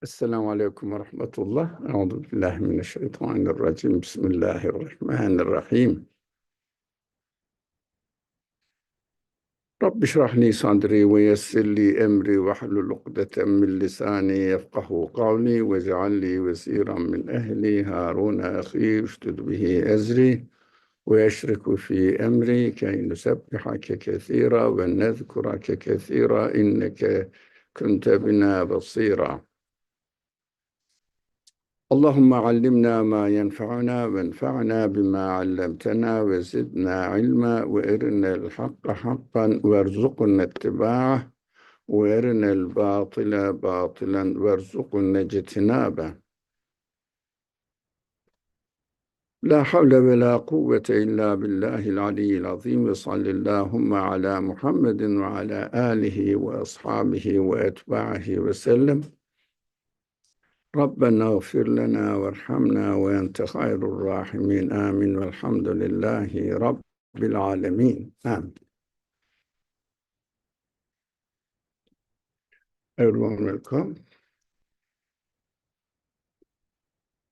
Esselamu Aleyküm ve Rahmetullah. Euzubillahimineşşeytanirracim. Bismillahirrahmanirrahim. Rabbi şrahli sadri ve yessirli emri ve hlul ukdeten min lisani yefkahu kavli ve cealli vesiran min ehli Harun ahi üştüd bihi ezri ve yeşriku fi emri key nusebbihake kethira ve nezkurake kethira inneke kunte bina basira. اللهم علمنا ما ينفعنا وانفعنا بما علمتنا وزدنا علما وارنا الحق حقا وارزقنا اتباعه وارنا الباطل باطلا وارزقنا اجتنابه لا حول ولا قوة إلا بالله العلي العظيم وصل اللهم على محمد وعلى آله وأصحابه وأتباعه وسلم ربنا اغفر لنا وارحمنا وأنت خير الراحمين آمين والحمد لله رب العالمين آمين. Everyone welcome.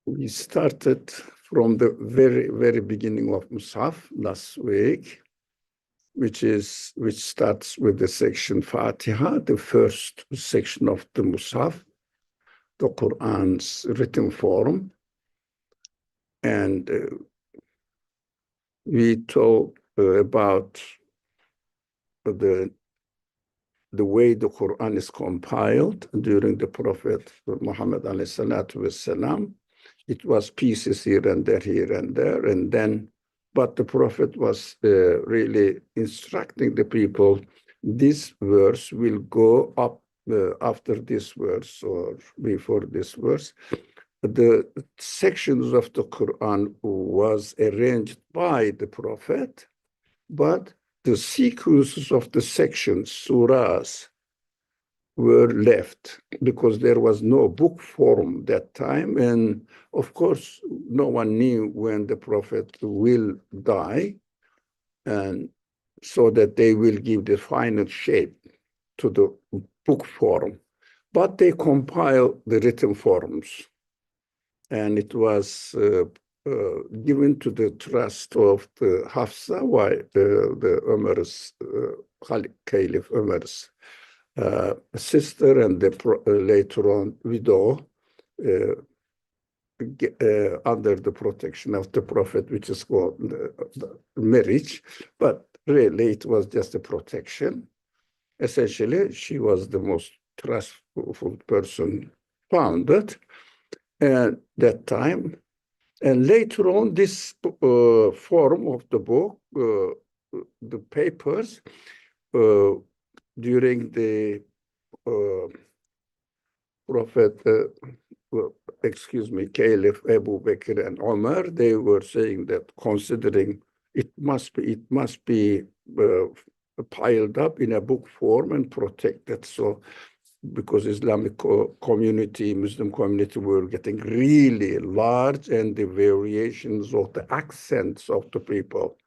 We started from the very beginning of Mus'haf last week, which starts with the section Fatiha, the first section of the Mus'haf, the Qur'an's written form. And we talked about the way the Qur'an is compiled during the Prophet Muhammad alayhi salatu wasalam. It was pieces here and there, and then, but the Prophet was really instructing the people, this verse will go up after this verse or before this verse. The sections of the Quran was arranged by the Prophet, but the sequences of the sections, surahs, were left because there was no book form that time. And of course, no one knew when the Prophet will die, and so that they will give the final shape to the book form. But they compiled the written forms, and it was given to the trust of the Hafsa, the Umar's, Caliph Umar's sister, and later on widow, under the protection of the Prophet, which is called the marriage. But really, it was just a protection. Essentially, she was the most trustful person found at that time. And later on, this form of the book, the papers, during the Prophet, Caliph Abu Bakr and Omar, they were saying that considering it must be piled up in a book form and protected. So, because Islamic community, Muslim community were getting really large, and the variations of the accents of the people.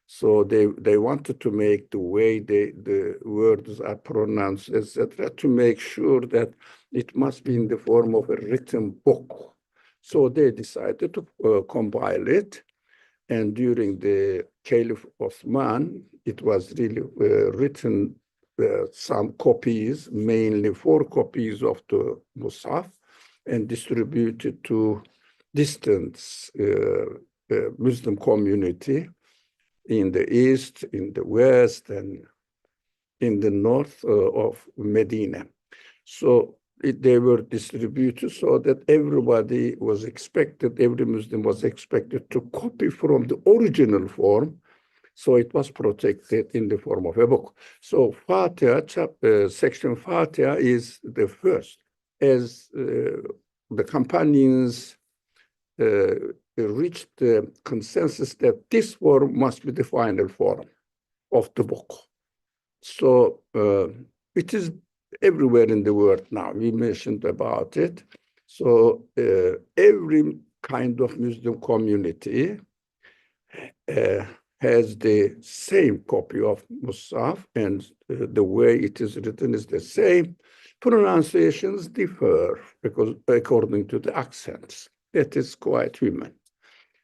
So they wanted to make the way the words are pronounced, etc., to make sure that it must be in the form of a written book. So they decided to compile it. And during the Caliph Osman, it was really written, some copies, mainly 4 copies of the Mus'haf, and distributed to distant Muslim community in the east, in the west, and in the north of Medina. So they were distributed so that everybody was expected, every Muslim was expected to copy from the original form. So it was protected in the form of a book. So Fatiha, section Fatiha is the first, as the companions reached the consensus that this form must be the final form of the book. So it is everywhere in the world now. We mentioned about it. So every kind of Muslim community has the same copy of Musaf, and the way it is written is the same. Pronunciations differ because according to the accents. That is quite human.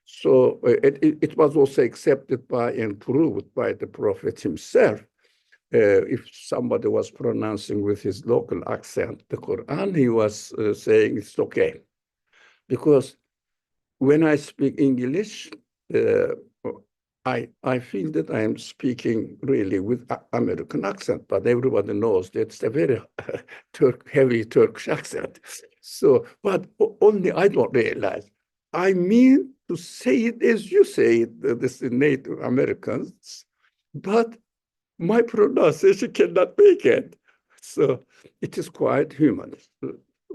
So it was also accepted by and proved by the Prophet himself. If somebody was pronouncing with his local accent the Quran, he was saying it's okay. Because when I speak English, I feel that I am speaking really with American accent, but everybody knows that it's a very heavy Turkish accent. So, but only I don't realize. I mean to say it as you say it, this is Native Americans, but my pronunciation cannot make it. So it is quite human.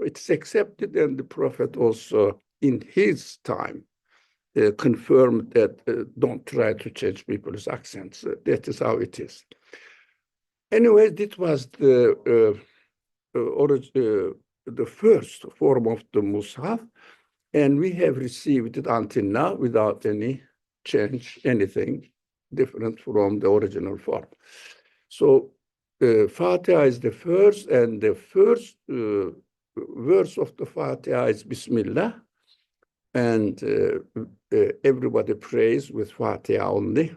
It's accepted, and the Prophet also in his time confirmed that don't try to change people's accents. That is how it is. Anyway, this was the first form of the Mus'haf, and we have received it until now without any change, anything different from the original form. So Fatiha is the first, and the first verse of the Fatiha is Bismillah, and everybody prays with Fatiha only.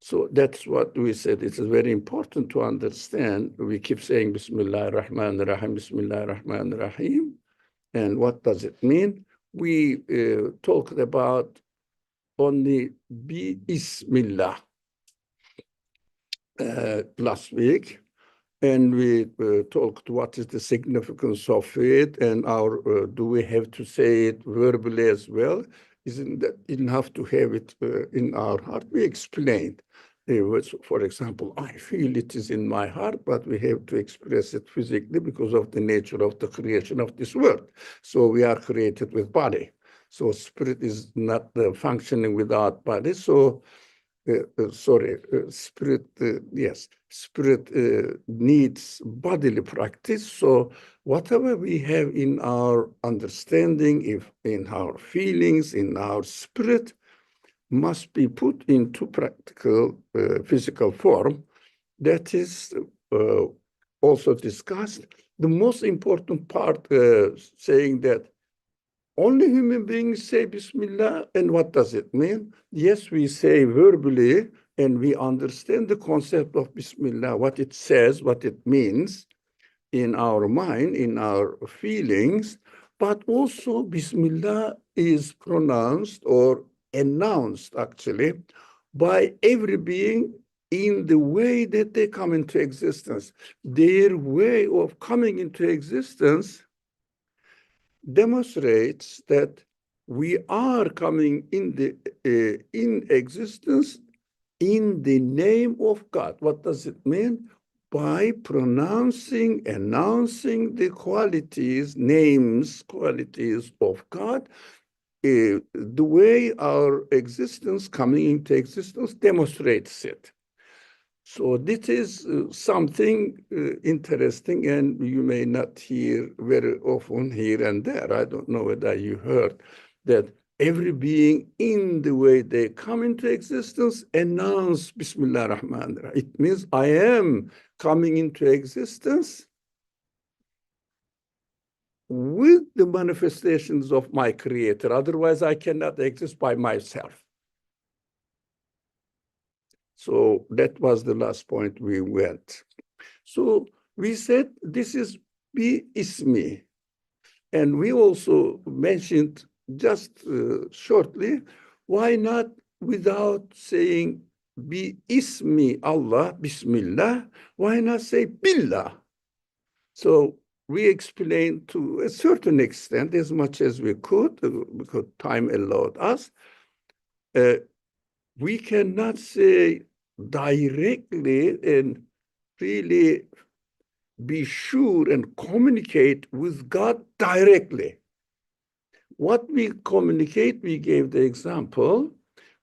So that's what we said. It's very important to understand. We keep saying Bismillah ar-Rahman ar-Rahim, Bismillah ar-Rahman ar-Rahim. And what does it mean? We talked about only Bismillah last week. And we talked what is the significance of it, and do we have to say it verbally as well? Isn't that enough to have it in our heart? We explained. For example, I feel it is in my heart, but we have to express it physically because of the nature of the creation of this world. So we are created with body. So spirit is not functioning without body. So spirit, yes, spirit needs bodily practice. So whatever we have in our understanding, if in our feelings, in our spirit, must be put into practical physical form. That is also discussed. The most important part saying that only human beings say Bismillah, and what does it mean? Yes, we say verbally, and we understand the concept of Bismillah, what it says, what it means in our mind, in our feelings, but also Bismillah is pronounced or announced, actually, by every being in the way that they come into existence. Their way of coming into existence demonstrates that we are coming in existence in the name of God. What does it mean? By pronouncing, announcing the qualities, names, qualities of God, the way our existence, coming into existence, demonstrates it. So this is something interesting, and you may not hear very often here and there. I don't know whether you heard that every being in the way they come into existence announce Bismillah ar-Rahman ar-Rahim. It means I am coming into existence with the manifestations of my creator. Otherwise, I cannot exist by myself. So that was the last point we went. So we said this is Bi Ismi. And we also mentioned just shortly, why not without saying Bi Ismi Allah, Bismillah, why not say Billah? So we explained to a certain extent, as much as we could, because time allowed us, we cannot say directly and really be sure and communicate with God directly. What we communicate, we gave the example,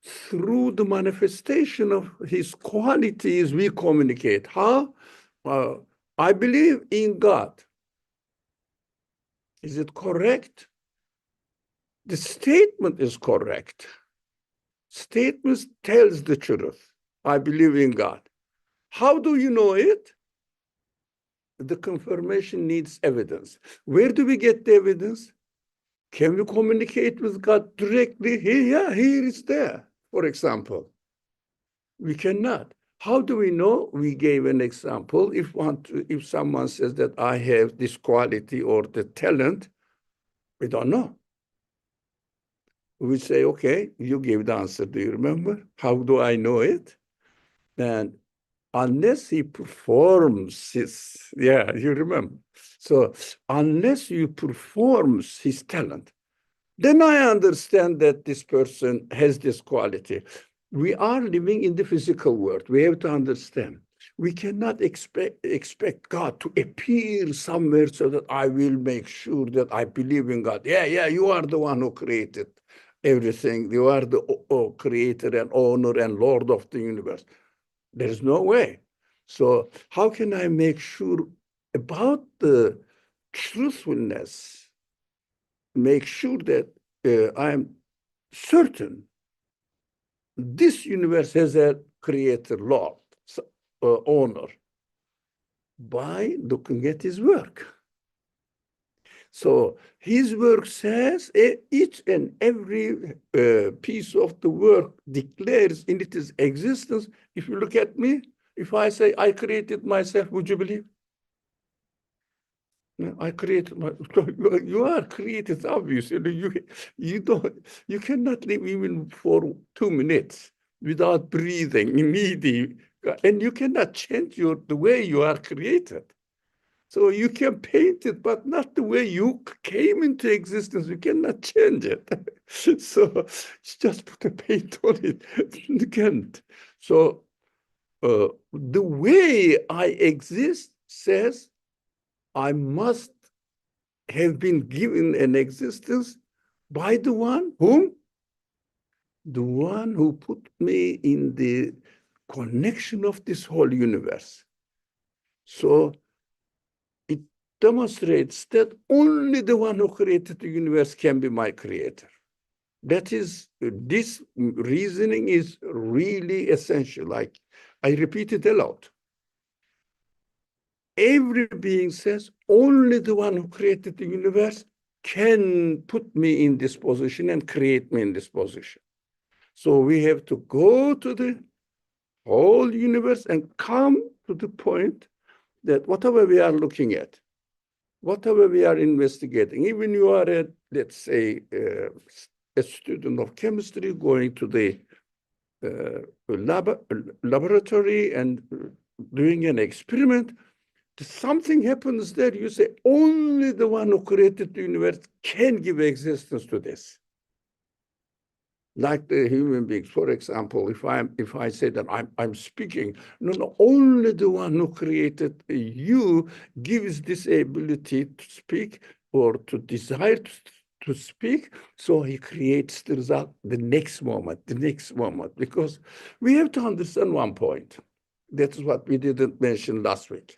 through the manifestation of his qualities, we communicate. How? I believe in God. Is it correct? The statement is correct. Statements tells the truth. I believe in God. How do you know it? The confirmation needs evidence. Where do we get the evidence? Can we communicate with God directly? Here it's there, for example. We cannot. How do we know? We gave an example. If someone says that I have this quality or the talent, we don't know. We say, okay, you gave the answer. Do you remember? How do I know it? And unless he performs his, you remember. So unless you performs his talent, then I understand that this person has this quality. We are living in the physical world. We have to understand. We cannot expect God to appear somewhere so that I will make sure that I believe in God. Yeah, you are the one who created everything. You are the creator and owner and Lord of the universe. There's no way. So how can I make sure about the truthfulness, make sure that I'm certain this universe has a creator, Lord, owner, by looking at his work. So his work says each and every piece of the work declares in its existence. If you look at me, if I say I created myself, would you believe? I created my, you are created, obviously. You cannot live even for 2 minutes without breathing, needy, and you cannot change the way you are created. So you can paint it, but not the way you came into existence. You cannot change it. So just put a paint on it. You can't. So the way I exist says I must have been given an existence by the one whom? The one who put me in the connection of this whole universe. So it demonstrates that only the one who created the universe can be my creator. That is, this reasoning is really essential. Like, I repeat it a lot. Every being says only the one who created the universe can put me in this position and create me in this position. So we have to go to the whole universe and come to the point that whatever we are looking at, whatever we are investigating, even you are let's say, a student of chemistry going to the laboratory and doing an experiment, something happens there, you say, only the one who created the universe can give existence to this. Like the human beings, for example, if I say that I'm speaking, no, only the one who created you gives this ability to speak or to desire to speak. So he creates the result the next moment, because we have to understand one point. That's what we didn't mention last week.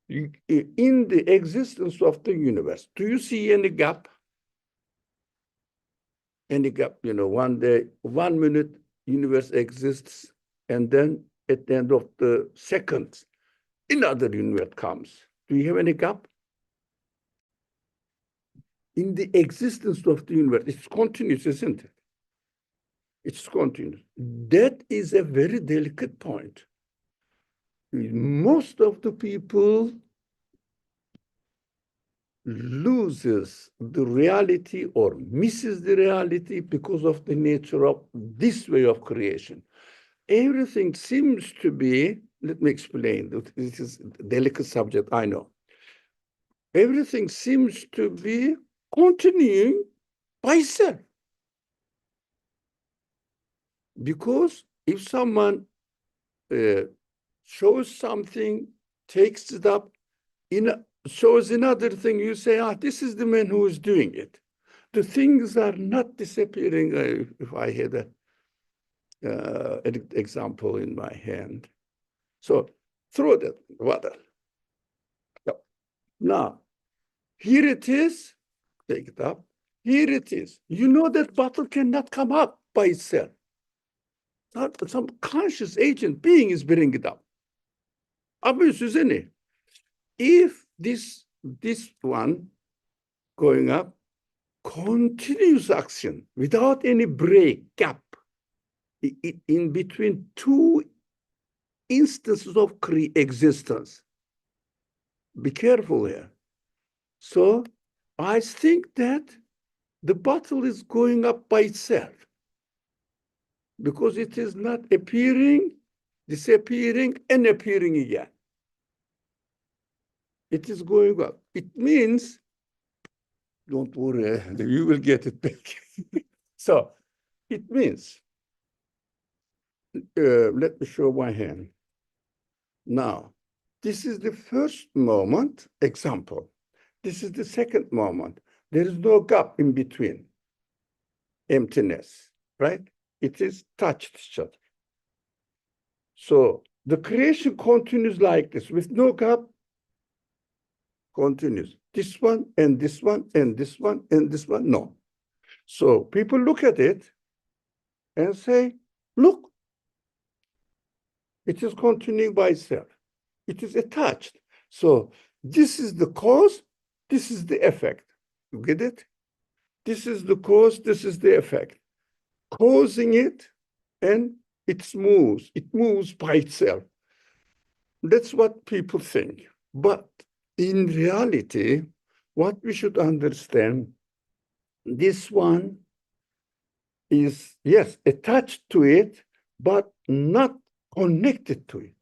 In the existence of the universe, do you see any gap? Any gap? 1 day, 1 minute, universe exists, and then at the end of the second, another universe comes. Do you have any gap? In the existence of the universe, it's continuous, isn't it? It's continuous. That is a very delicate point. Most of the people loses the reality or misses the reality because of the nature of this way of creation. Everything seems to be, let me explain, this is a delicate subject, I know. Everything seems to be continuing by itself. Because if someone shows something, takes it up, shows another thing, you say, this is the man who is doing it. The things are not disappearing. If I had an example in my hand. So throw that water. Now, here it is, take it up. Here it is. You know that bottle cannot come up by itself. Some conscious agent being is bringing it up. Obviously, if this one going up continuous action without any break, gap, in between two instances of existence. Be careful here. So I think that the bottle is going up by itself because it is not appearing, disappearing, and appearing again. It is going up. It means, don't worry, you will get it back. So it means, let me show my hand. Now, this is the first moment, example. This is the second moment. There is no gap in between, emptiness, right? It is touched each other. So the creation continues like this, with no gap, continues. This one, and this one, and this one, and this one, no. So people look at it and say, look, it is continuing by itself. It is attached. So this is the cause, this is the effect. You get it? This is the cause, this is the effect. Causing it, and it moves by itself. That's what people think. But in reality, what we should understand, this one is, yes, attached to it, but not connected to it.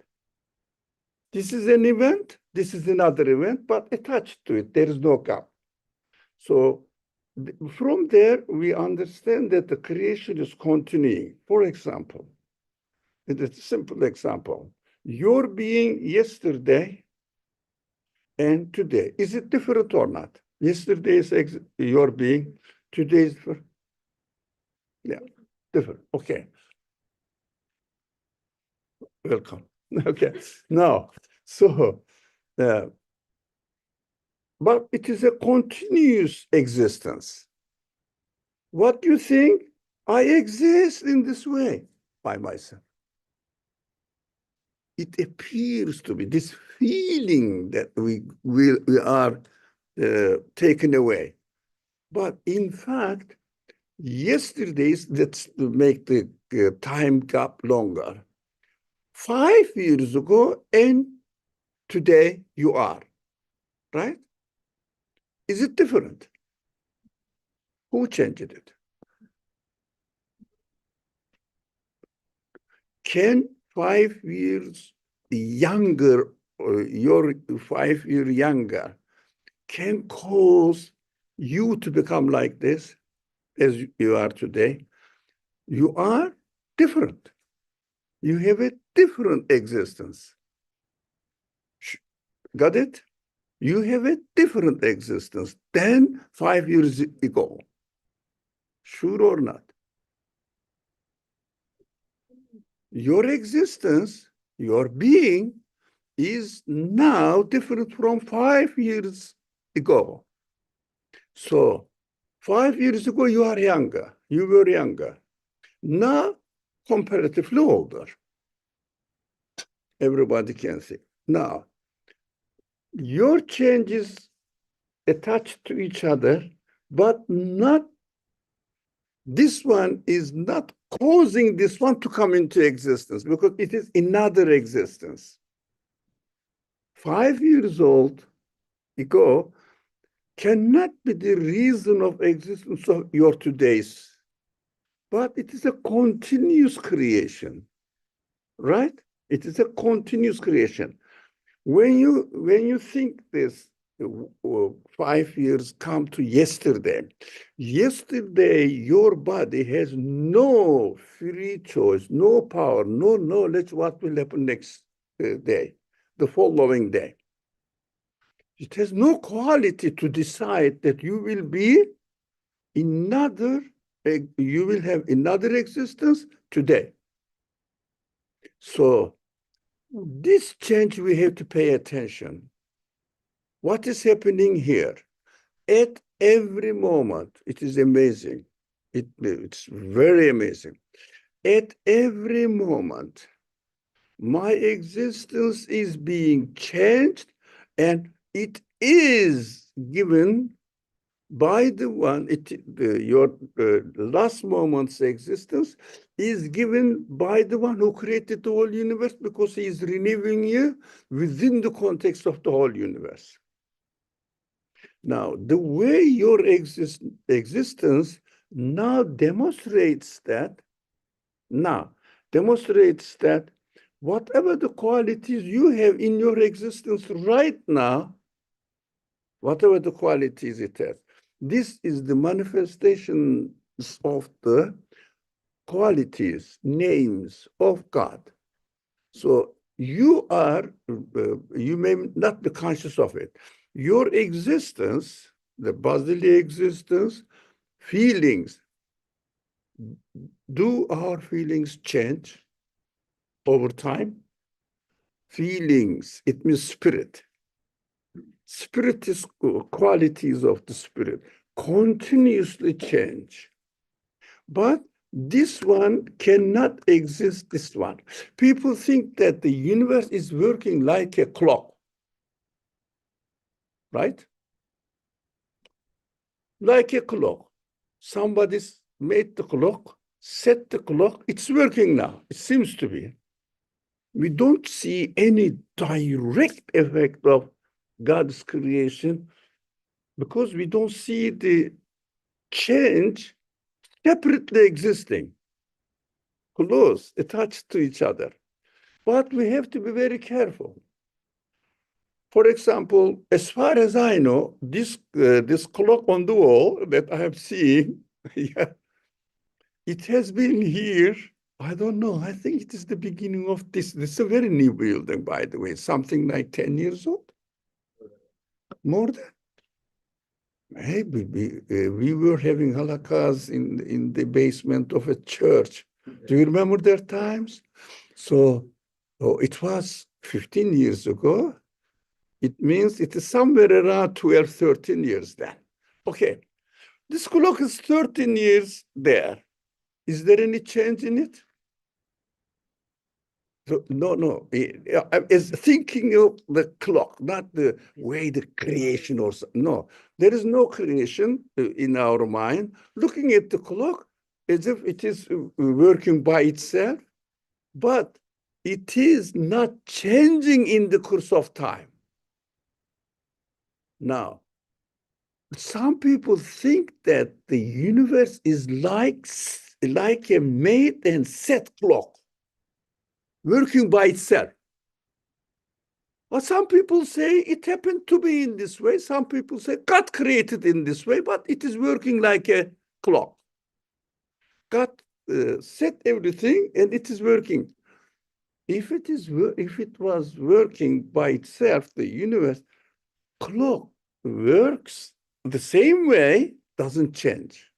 This is an event, this is another event, but attached to it. There is no gap. So from there, we understand that the creation is continuing. For example, it's a simple example. Your being yesterday and today, is it different or not? Yesterday is your being, today is different. Yeah, different. Okay. Welcome. Okay. Now, so, but it is a continuous existence. What do you think? I exist in this way by myself. It appears to be this feeling that we are taken away. But in fact, yesterday's, let's make the time gap longer. 5 years ago and today you are, right? Is it different? Who changed it? Can 5 years younger, or your 5 year younger, can cause you to become like this as you are today? You are different. You have a different existence. Got it? You have a different existence than 5 years ago. Sure or not? Your existence, your being, is now different from 5 years ago. So 5 years ago, you are younger. You were younger. Now, comparatively older. Everybody can see. Now, your changes attached to each other, but not, this one is not causing this one to come into existence because it is another existence. 5 years old ago cannot be the reason of existence of your today's, but it is a continuous creation, right? It is a continuous creation. When you think this 5 years come to yesterday, your body has no free choice, no power, no knowledge what will happen next day, the following day. It has no quality to decide that you will be you will have another existence today. So this change, we have to pay attention. What is happening here? At every moment. It is amazing. It's very amazing. At every moment, my existence is being changed, and it is given by the one, your last moment's existence is given by the one who created the whole universe, because he is renewing you within the context of the whole universe. Now, the way your existence now demonstrates that whatever the qualities you have in your existence right now, whatever the qualities it has, this is the manifestation of the qualities, names of God. So you may not be conscious of it. Your existence, the bodily existence, feelings, do our feelings change over time? Feelings, it means spirit. Spirit is qualities of the spirit, continuously change. But this one cannot exist, this one. People think that the universe is working like a clock, right? Like a clock. Somebody's made the clock, set the clock, it's working now. It seems to be. We don't see any direct effect of God's creation because we don't see the change separately existing, close, attached to each other. But we have to be very careful. For example, as far as I know, this clock on the wall that I am seeing, yeah, it has been here. I don't know. I think it is the beginning of this. This is a very new building, by the way, something like 10 years old. More than. Hey, we were having halakas in the basement of a church. Do you remember their times? So it was 15 years ago. It means it is somewhere around 12, 13 years then. Okay, this clock is 13 years there. Is there any change in it? So, no. It's thinking of the clock, not the way the creation or so. No, there is no creation in our mind. Looking at the clock as if it is working by itself, but it is not changing in the course of time. Now, some people think that the universe is like a made and set clock, working by itself. But some people say it happened to be in this way. Some people say God created in this way, but it is working like a clock. God set everything and it is working. If it was working by itself, the universe, clock works the same way, doesn't change.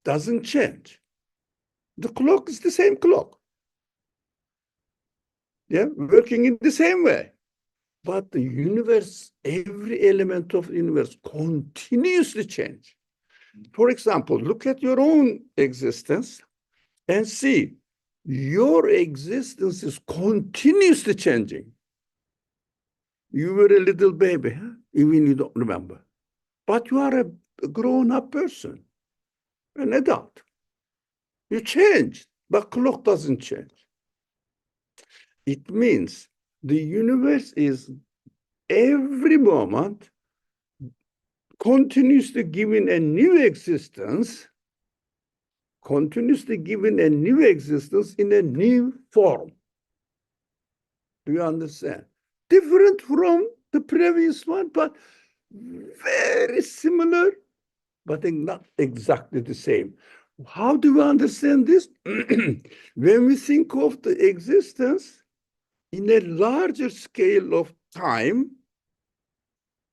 Doesn't change. The clock is the same clock. Yeah, working in the same way. But the universe, every element of the universe continuously change. For example, look at your own existence and see your existence is continuously changing. You were a little baby, huh? Even you don't remember. But you are a grown-up person, an adult. You changed, but clock doesn't change. It means the universe is every moment continuously given a new existence, in a new form. Do you understand? Different from the previous one, but very similar, but not exactly the same. How do we understand this? When we think of the existence in a larger scale of time,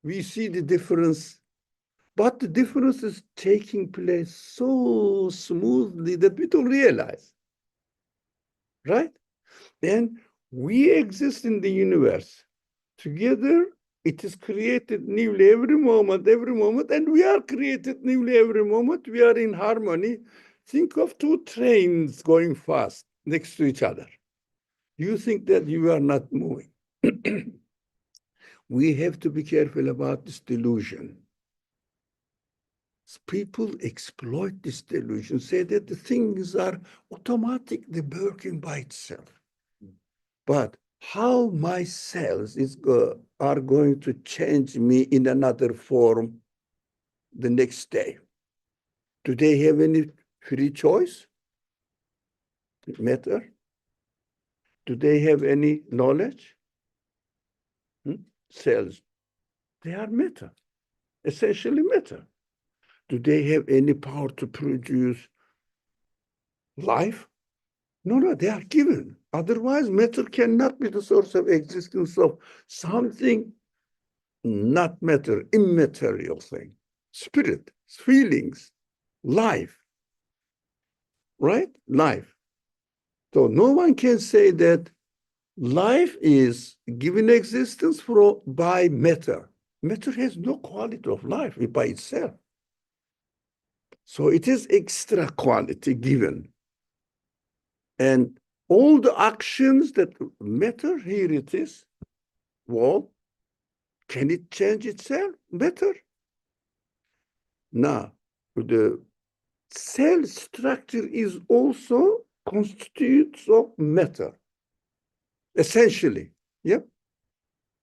we see the difference, but the difference is taking place so smoothly that we don't realize, right? And we exist in the universe together It is created newly every moment, and we are created newly every moment. We are in harmony. Think of two trains going fast next to each other. You think that you are not moving. We have to be careful about this delusion. People exploit this delusion, say that the things are automatically working by itself. But how my cells are going to change me in another form the next day? Do they have any free choice? Matter? Do they have any knowledge? Cells, they are matter, essentially matter. Do they have any power to produce life? No, they are given. Otherwise, matter cannot be the source of existence of something not matter, immaterial thing. Spirit, feelings, life, right? Life. So no one can say that life is given existence by matter. Matter has no quality of life by itself. So it is extra quality given. And all the actions that matter, here it is. Well, can it change itself? Matter. Now, the cell structure is also constitutes of matter, essentially. Yep.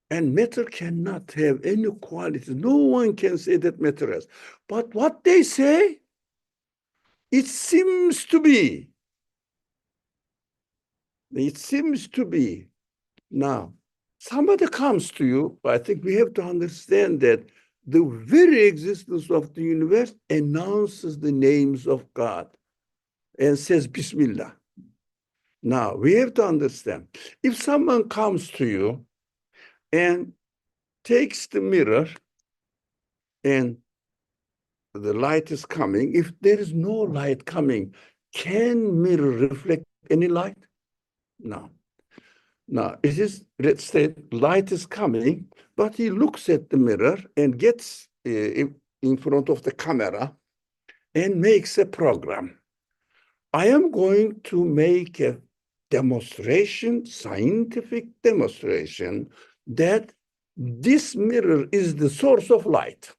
And matter cannot have any quality. No one can say that matter has. But what they say, it seems to be. It seems to be. Now, somebody comes to you, I think we have to understand that the very existence of the universe announces the names of God and says Bismillah. Now, we have to understand, if someone comes to you and takes the mirror and the light is coming, if there is no light coming, can mirror reflect any light? No. Now, it is, let's say, light is coming, but he looks at the mirror and gets in front of the camera and makes a program. I am going to make a demonstration, scientific demonstration, that this mirror is the source of light.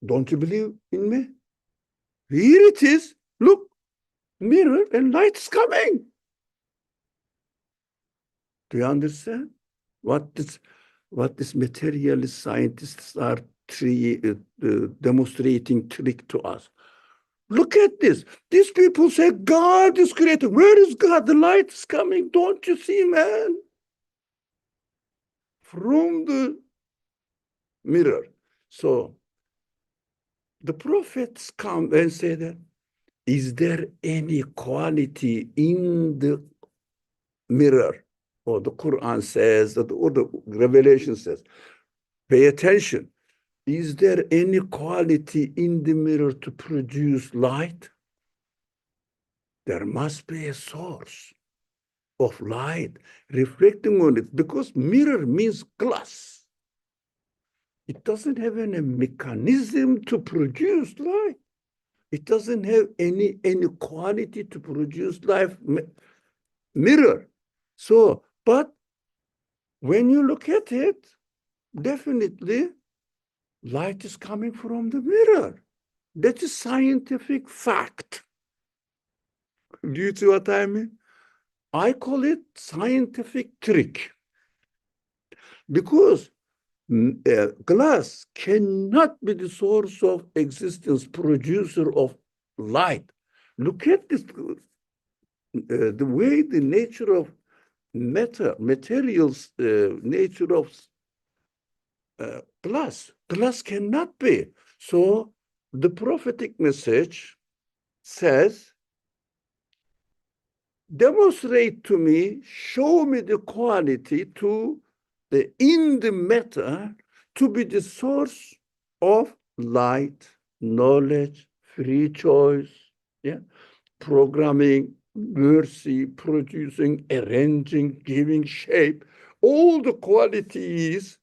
Don't you believe in me? Here it is. Look, mirror and light is coming. Do you understand? What this materialist scientists are demonstrating trick to us. Look at this. These people say God is created. Where is God? The light is coming. Don't you see, man? From the mirror. So the prophets come and say that, is there any quality in the mirror? Or the Qur'an says, or the Revelation says, pay attention. Is there any quality in the mirror to produce light? There must be a source of light reflecting on it, because mirror means glass. It doesn't have any mechanism to produce light. It doesn't have any quality to produce life. Mirror. So, but when you look at it, definitely light is coming from the mirror. That is scientific fact. Do you see what I mean? I call it scientific trick, because glass cannot be the source of existence, producer of light. Look at this, the way the nature of materials, nature of glass. Glass cannot be. So the prophetic message says, demonstrate to me, show me the quality in the matter to be the source of light, knowledge, free choice, programming, mercy, producing, arranging, giving shape. all the qualities,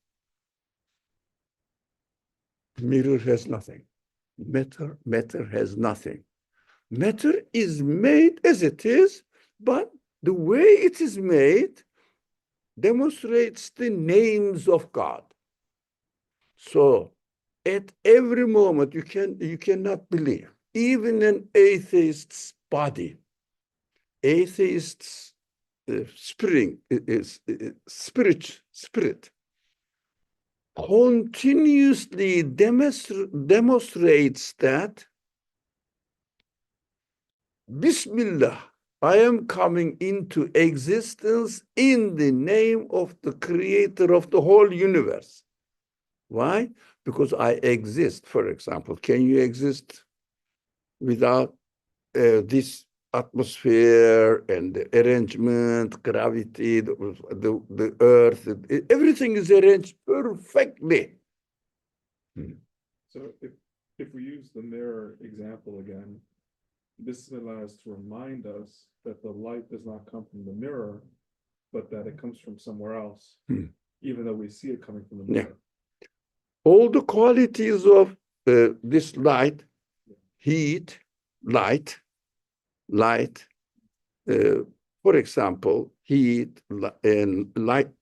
mirror has nothing. Matter has nothing. Matter is made as it is, but the way it is made demonstrates the names of God. So at every moment you cannot believe, even an atheist's body, atheist's spirit continuously demonstrates that Bismillah, I am coming into existence in the name of the creator of the whole universe. Why? Because I exist, for example. Can you exist without this atmosphere and the arrangement, gravity, the earth, everything is arranged perfectly. So if we use the mirror example again, this allows to remind us that the light does not come from the mirror, but that it comes from somewhere else, even though we see it coming from the mirror. All the qualities of this light, heat, light, for example, heat and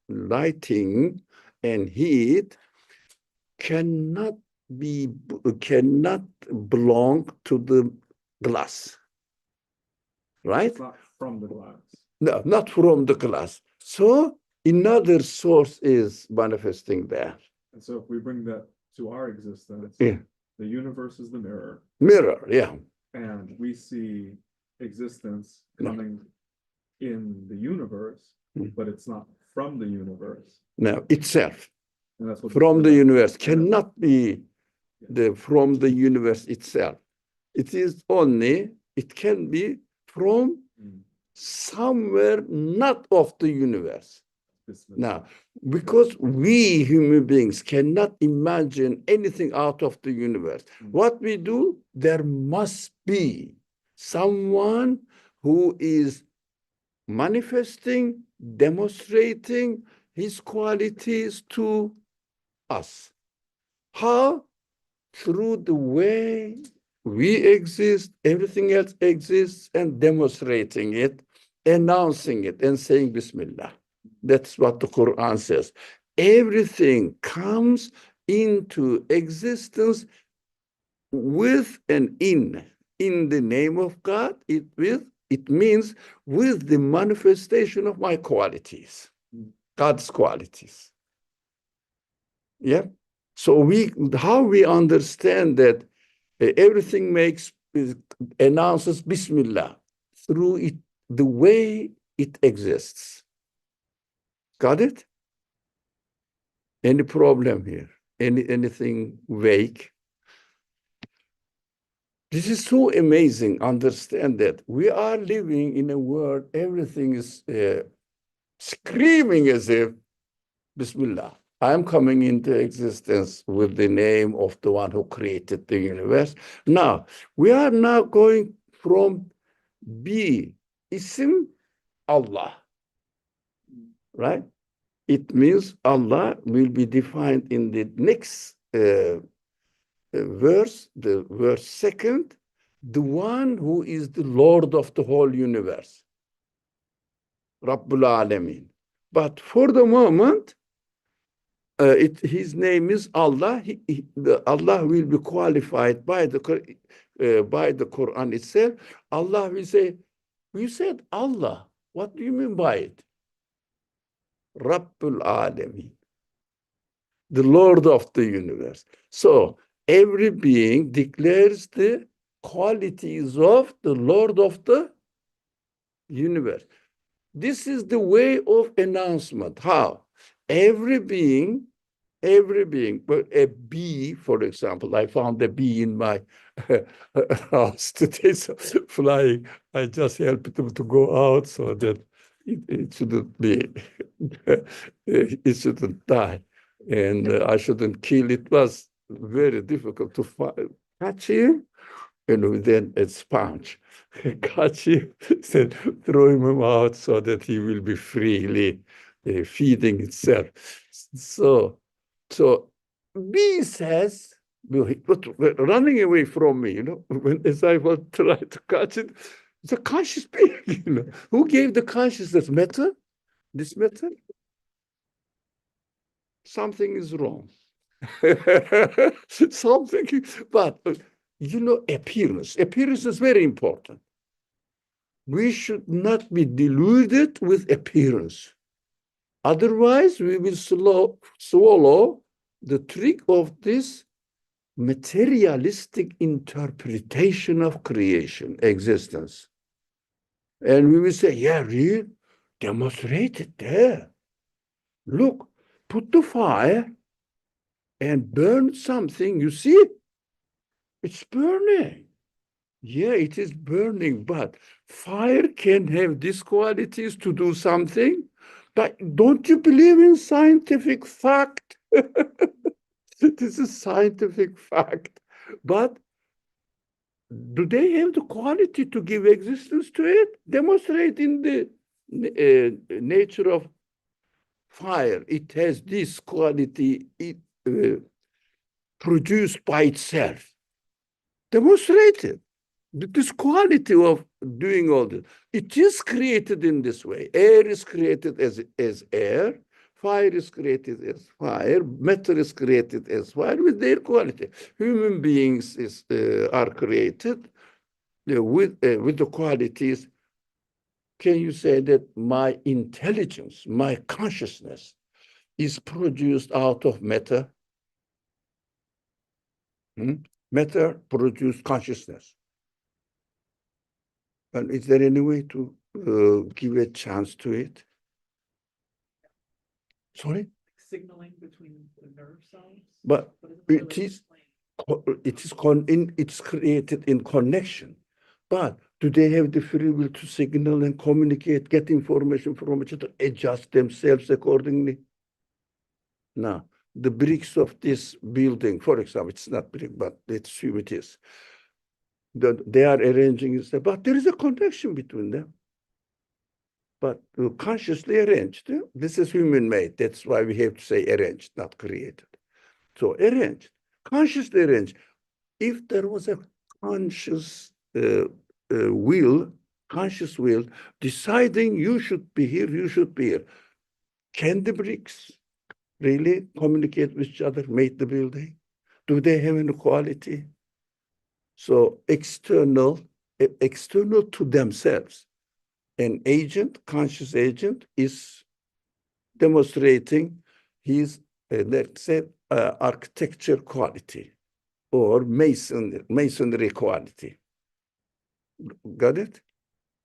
lighting and heat cannot belong to the glass, right? It's not from the glass. No, not from the glass. So another source is manifesting there. And so if we bring that to our existence, Yeah. the universe is the mirror. Mirror, yeah. And we see existence coming in the universe, but it's not from the universe. No, itself. And that's what from the universe cannot be from the universe itself. It is only, it can be from somewhere not of the universe. Now, because we human beings cannot imagine anything out of the universe, what we do, there must be someone who is manifesting, demonstrating his qualities to us. How? Through the way we exist, everything else exists, and demonstrating it, announcing it, and saying Bismillah. That's what the Qur'an says. Everything comes into existence with an in the name of God. It means with the manifestation of my qualities, God's qualities. Yeah. So how we understand that everything announces Bismillah through it, the way it exists. Got it? Any problem here? Anything vague? This is so amazing. Understand that we are living in a world, everything is screaming as if Bismillah. I'm coming into existence with the name of the one who created the universe. Now, we are now going from Isim Allah, right? It means Allah will be defined in the next verse, the verse second, the one who is the Lord of the whole universe, Rabbul Alameen. But for the moment, his name is Allah. Allah will be qualified by the Quran itself. Allah will say, "You said Allah. What do you mean by it?" Rabbul Alameen, the Lord of the universe. So every being declares the qualities of the Lord of the universe. This is the way of announcement. How? Every being, but a bee, for example, I found a bee in my house today, so flying. I just helped them to go out so that it shouldn't be, it shouldn't die, and I shouldn't kill. It was very difficult to catch him, and then a sponge catch him, then throw him out so that he will be freely feeding itself. So B says, running away from me, as I was trying to catch it, it's a conscious being, Who gave the consciousness? Matter? This matter? Something is wrong. Something, but appearance. Appearance is very important. We should not be deluded with appearance. Otherwise, we will swallow the trick of this materialistic interpretation of creation, existence. And we will say, yeah, real, demonstrate it there. Look, put the fire and burn something. You see, it's burning. Yeah, it is burning, but fire can have these qualities to do something. But don't you believe in scientific fact? This is scientific fact. But do they have the quality to give existence to it? Demonstrate in the nature of fire. It has this quality produced by itself. Demonstrate it. This quality of doing all this. It is created in this way. Air is created as air. Fire is created as fire. Matter is created as fire with their quality. Human beings are created with the qualities. Can you say that my intelligence, my consciousness is produced out of matter? Matter produced consciousness. And is there any way to give a chance to it? Sorry? Signaling between the nerve cells. But it it's created in connection. But do they have the free will to signal and communicate, get information from each other, adjust themselves accordingly? Now, the bricks of this building, for example, it's not brick, but let's assume it is. They are arranging it, but there is a connection between them. But consciously arranged. This is human-made. That's why we have to say arranged, not created. So arranged, consciously arranged. If there was a conscious conscious will, deciding you should be here, you should be here, can the bricks really communicate with each other, make the building? Do they have an equality? So external to themselves. An agent, conscious agent, is demonstrating his, let's say, architecture quality or masonry quality. Got it?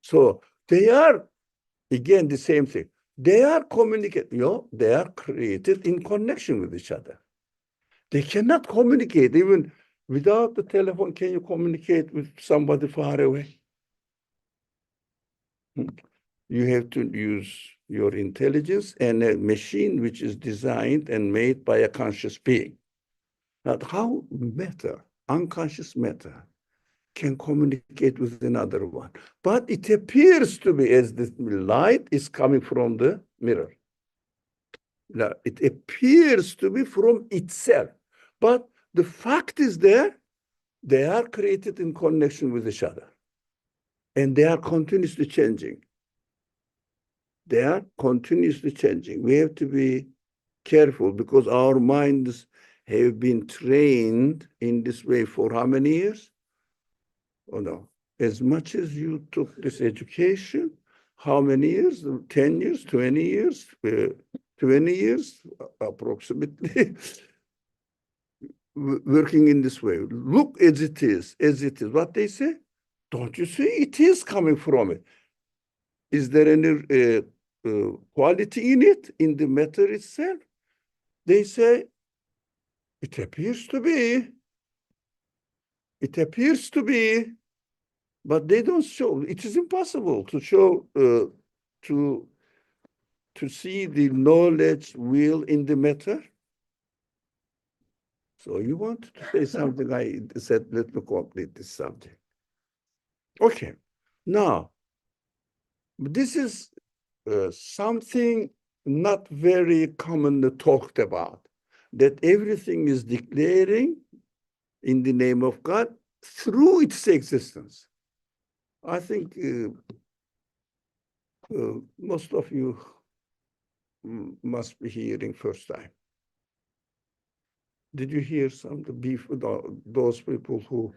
So they are, again, the same thing. They are communicating, they are created in connection with each other. They cannot communicate. Even without the telephone, can you communicate with somebody far away? You have to use your intelligence and a machine which is designed and made by a conscious being. But how matter, unconscious matter, can communicate with another one? But it appears to be as the light is coming from the mirror. Now, it appears to be from itself. But the fact is there, they are created in connection with each other. And they are continuously changing. They are continuously changing. We have to be careful because our minds have been trained in this way for how many years? Oh no, as much as you took this education, how many years? 10 years, 20 years, 20 years approximately, working in this way. Look as it is, What they say? Don't you see? It is coming from it. Is there any quality in it, in the matter itself? They say, it appears to be. It appears to be, but they don't show. It is impossible to show, to see the knowledge will in the matter. So you wanted to say something, I said, let me complete this subject. Okay, now, this is something not very commonly talked about, that everything is declaring in the name of God through its existence. I think most of you must be hearing first time. Did you hear some those people who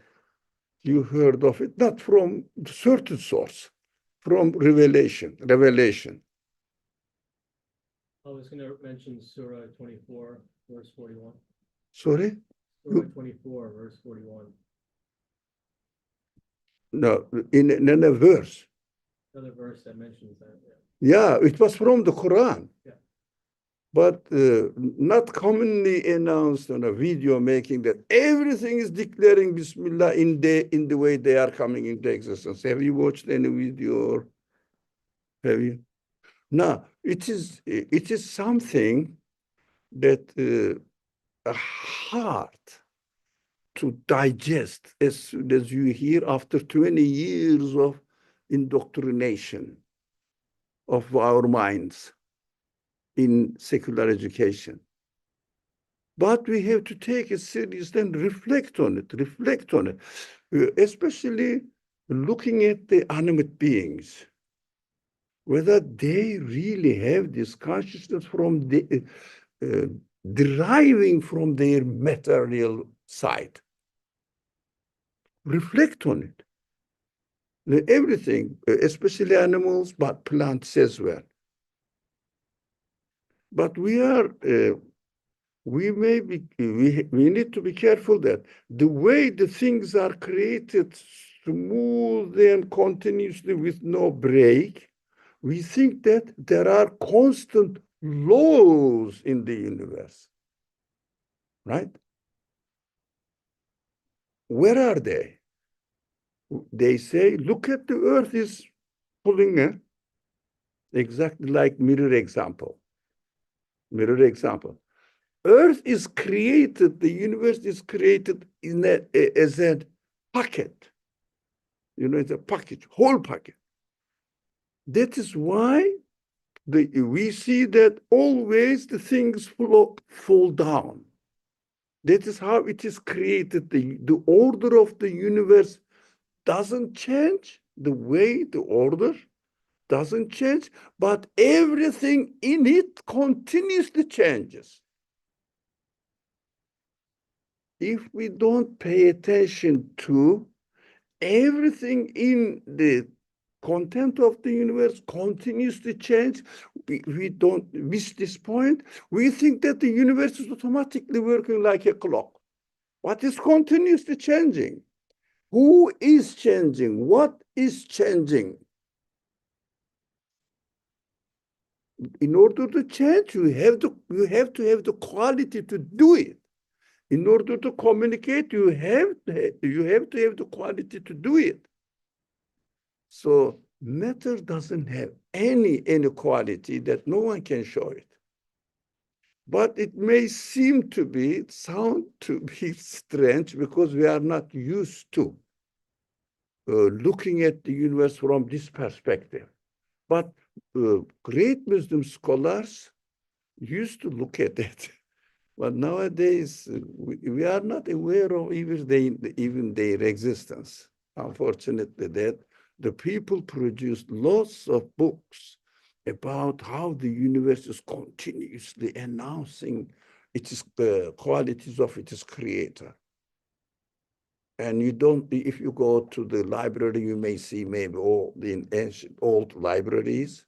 you heard of it, not from certain source, from revelation. I was going to mention Surah 24, verse 41. Sorry? Surah 24, verse 41. No, in a verse. Another verse that mentions that. Yeah, it was from the Quran. Yeah. But not commonly announced on a video making that everything is declaring Bismillah in the way they are coming into existence. Have you watched any video? Or have you? No, it is something that hard to digest as soon as you hear after 20 years of indoctrination of our minds in secular education. But we have to take it seriously and reflect on it, especially looking at the animate beings, whether they really have this consciousness from the deriving from their material side. Reflect on it. Everything, especially animals, but plants as well. But we need to be careful that the way the things are created smoothly and continuously with no break, we think that there are constant laws in the universe, right? Where are they? They say, look at the earth is pulling exactly like mirror example. Earth is created, the universe is created as a packet. It's a package, whole packet. That is why we see that always the things fall down. That is how it is created. The order of the universe doesn't change, the way the order doesn't change, but everything in it continuously changes. If we don't pay attention to everything in the content of the universe continues to change, we don't miss this point. We think that the universe is automatically working like a clock. What is continuously changing? Who is changing? What is changing? In order to change, you have to have the quality to do it. In order to communicate, you have to have the quality to do it. So matter doesn't have any quality that no one can show it. But it may sound to be strange because we are not used to looking at the universe from this perspective. But great Muslim scholars used to look at it. But nowadays, we are not aware of even their existence. Unfortunately, that the people produced lots of books about how the universe is continuously announcing its qualities of its creator. And if you go to the library, you may see maybe all the ancient old libraries.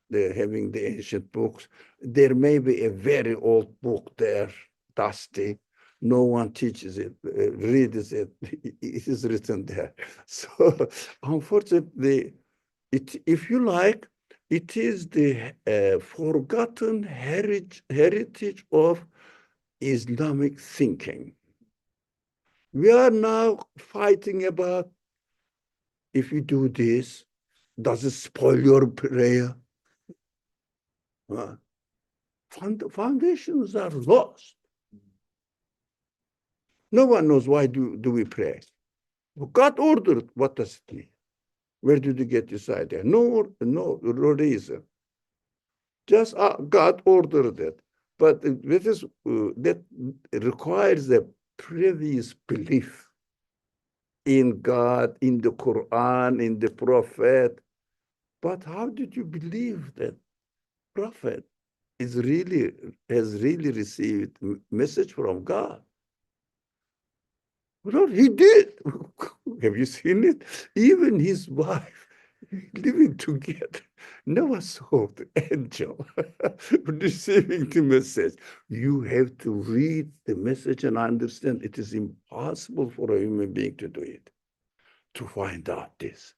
They're having the ancient books. There may be a very old book there, dusty. No one teaches it, reads it. It is written there. So unfortunately, if you like, it is the forgotten heritage of Islamic thinking. We are now fighting about, if you do this, does it spoil your prayer? Foundations are lost. No one knows why do we pray. God ordered. What does it mean? Where did you get this idea? No reason. Just God ordered it. But that requires a previous belief in God, in the Quran, in the Prophet. But how did you believe that Prophet has really received message from God? Well, he did. Have you seen it? Even his wife, living together, never saw the angel receiving the message. You have to read the message and understand it is impossible for a human being to do it, to find out this.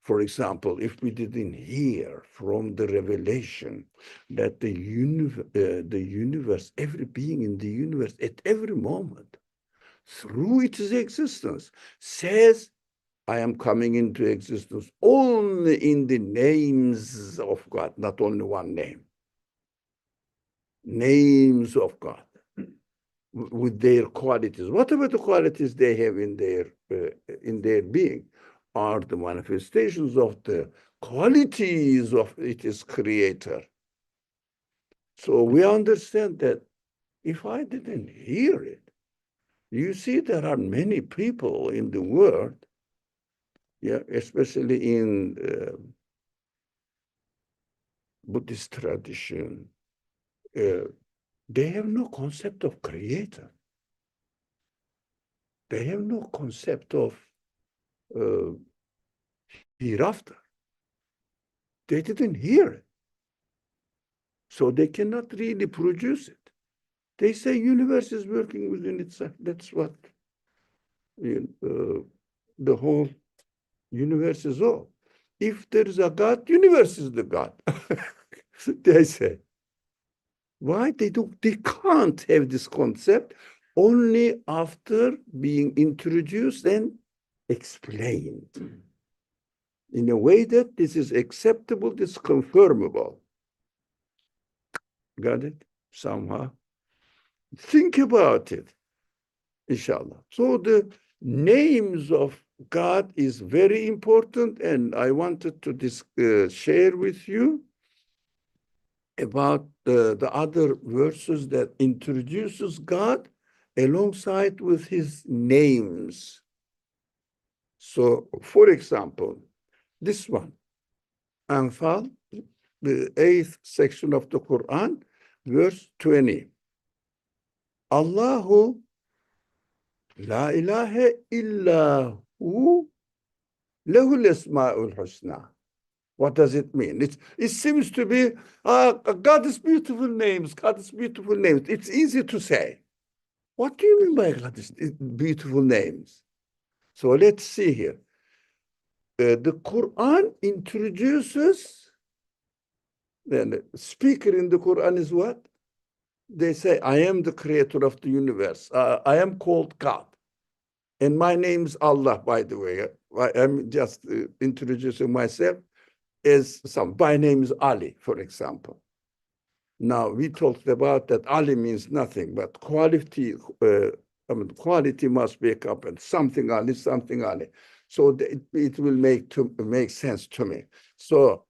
For example, if we didn't hear from the revelation that the universe, every being in the universe at every moment, through its existence, says, I am coming into existence only in the names of God, not only one name. Names of God with their qualities. Whatever the qualities they have in their being are the manifestations of the qualities of its creator. So we understand that if I didn't hear it, you see there are many people in the world, yeah, especially in Buddhist tradition, they have no concept of creator. They have no concept of hereafter. They didn't hear it. So they cannot really produce it. They say universe is working within itself. That's what the whole universe is all. If there is a God, universe is the God. They say. Why? They can't have this concept only after being introduced and explained in a way that this is acceptable, this is confirmable. Got it? Somehow. Think about it, inshallah. So the names of God is very important, and I wanted to share with you about the other verses that introduces God alongside with his names. So, for example, this one, Anfal, the 8th section of the Quran, verse 20. Allahu la ilaha illa hu lahul asma'ul husna. What does it mean? It seems to be God is beautiful names, God is beautiful names. It's easy to say. What do you mean by God is beautiful names? So let's see here. The Quran introduces, then the speaker in the Quran is what? They say, I am the creator of the universe. I am called God. And my name is Allah, by the way. I'm just introducing myself as my name is Ali, for example. Now, we talked about that Ali means nothing, but quality must be accompanied. Something Ali, something Ali. So it will make sense to me. So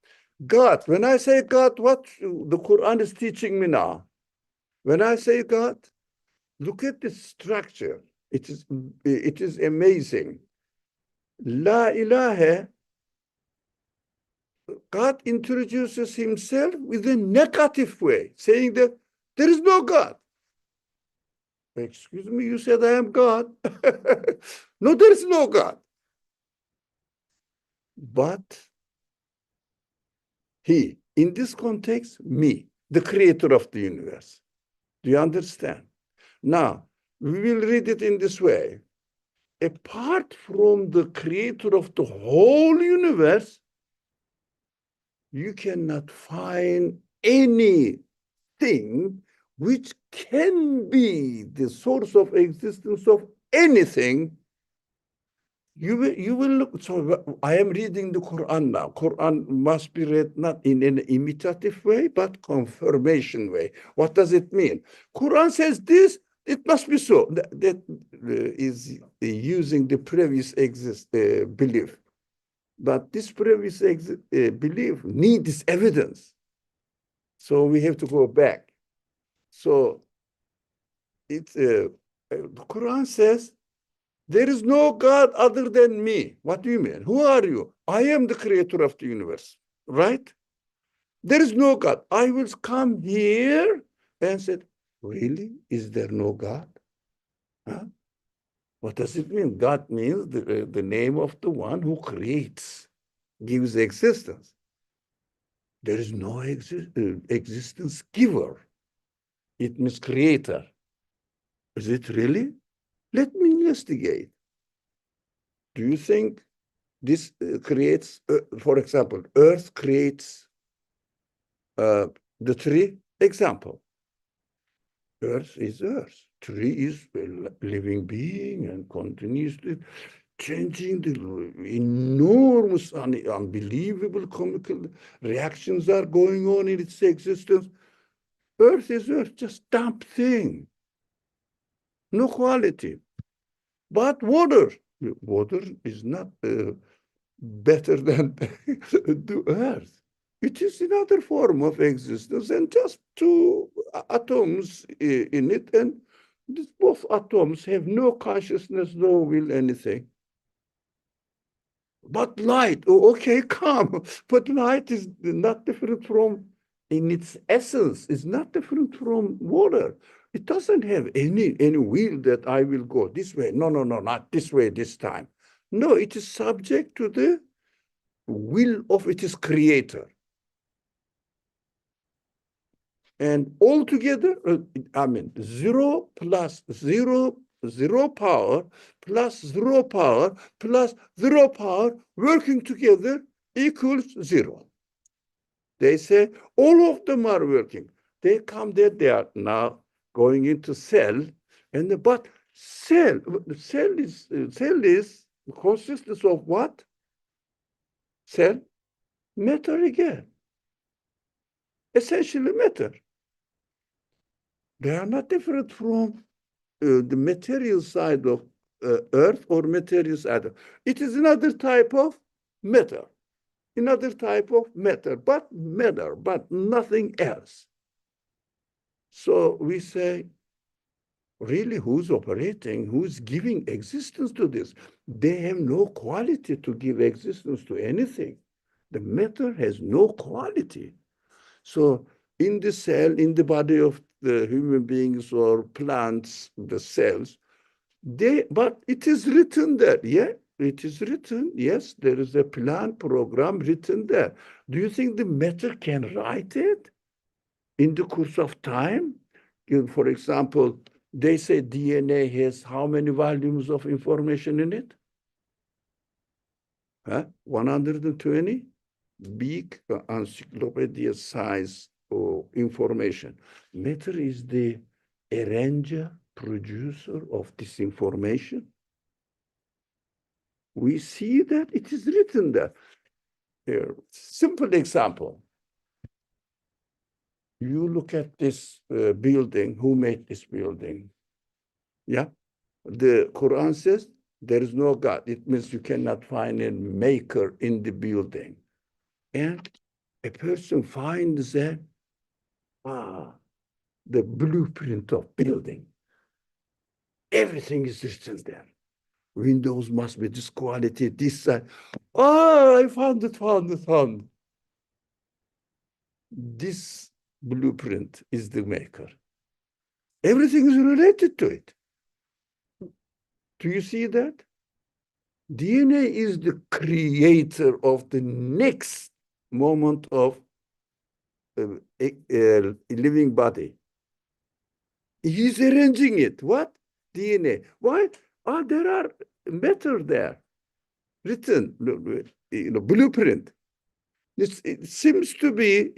God, when I say God, what the Quran is teaching me now? When I say God, look at the structure. It is amazing. La ilaha, God introduces himself with a negative way, saying that there is no God. Excuse me, you said I am God. No, there is no God. But he, in this context, me, the creator of the universe. Do you understand? Now, we will read it in this way. Apart from the creator of the whole universe, you cannot find anything which can be the source of existence of anything. You will look. So I am reading the Quran now. Quran must be read not in an imitative way, but confirmation way. What does it mean? Quran says this, it must be so. That is using the previous belief. But this previous belief needs evidence. So we have to go back. So the Quran says, there is no God other than me. What do you mean? Who are you? I am the creator of the universe, right? There is no God. I will come here and said, really? Is there no God? Huh? What does it mean? God means the name of the one who creates, gives existence. There is no existence giver. It means creator. Is it really? Let me investigate. Do you think this creates, for example, Earth creates the tree? Example. Earth is Earth. Tree is a living being and continuously changing. The enormous, unbelievable chemical reactions are going on in its existence. Earth is Earth, just dumb thing. No quality. But water is not better than the Earth. It is another form of existence and just two atoms in it. And both atoms have no consciousness, no will, anything. But light, oh, okay, come. But light is not different from, in its essence, is not different from water. It doesn't have any will that I will go this way. No, not this way this time. No, it is subject to the will of its creator. And altogether, I mean, 0 plus 0, 0 power plus 0 power plus 0 power working together equals 0. They say all of them are working. They come there, they are now going into cell, and but cell is consists of what? Cell, matter again. Essentially matter. They are not different from the material side of Earth or material side. It is another type of matter, but matter, but nothing else. So we say, really, who's operating, who's giving existence to this? They have no quality to give existence to anything. The matter has no quality. So in the cell, in the body of the human beings or plants, the cells, but it is written there, yeah? It is written, yes, there is a plan program written there. Do you think the matter can write it in the course of time? For example, they say DNA has how many volumes of information in it? Huh? 120? Big encyclopedia size of information. Matter is the arranger, producer of this information. We see that it is written there. Here, simple example. You look at this building, who made this building? Yeah, the Quran says there is no God. It means you cannot find a maker in the building. And a person finds that, the blueprint of building. Everything is written there. Windows must be this quality, this side. Oh, I found it. This blueprint is the maker. Everything is related to it. Do you see that? DNA is the creator of the next moment of a living body. He's arranging it. What? DNA. Why? There are matter there, written, blueprint. It seems to be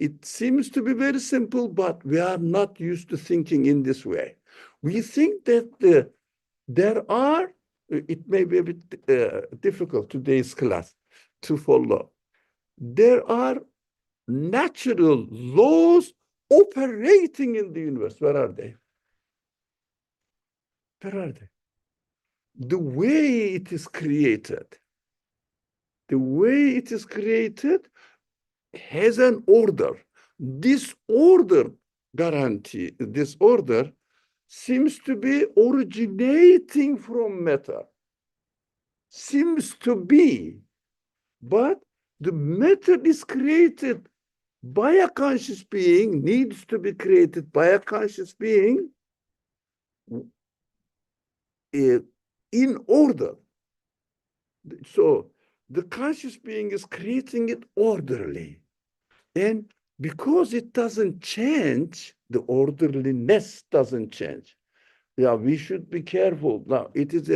very simple, but we are not used to thinking in this way. We think that there are, it may be a bit difficult today's class to follow. There are natural laws operating in the universe. Where are they? Where are they? The way it is created, has an order. Disorder guarantee, disorder seems to be originating from matter. Seems to be, but the matter is created by a conscious being, needs to be created by a conscious being in order. So the conscious being is creating it orderly. And because it doesn't change, the orderliness doesn't change. Yeah, we should be careful. Now, it is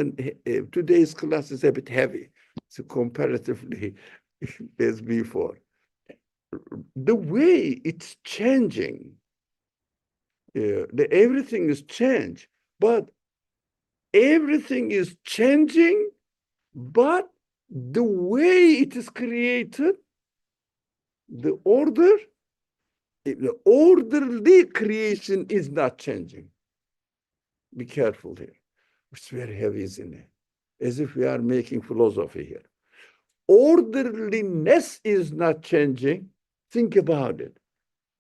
today's class is a bit heavy, so comparatively as before. The way it's changing, everything is changed, but everything is changing, but the way it is created, the orderly creation is not changing. Be careful here. It's very heavy, isn't it? As if we are making philosophy here. Orderliness is not changing. Think about it.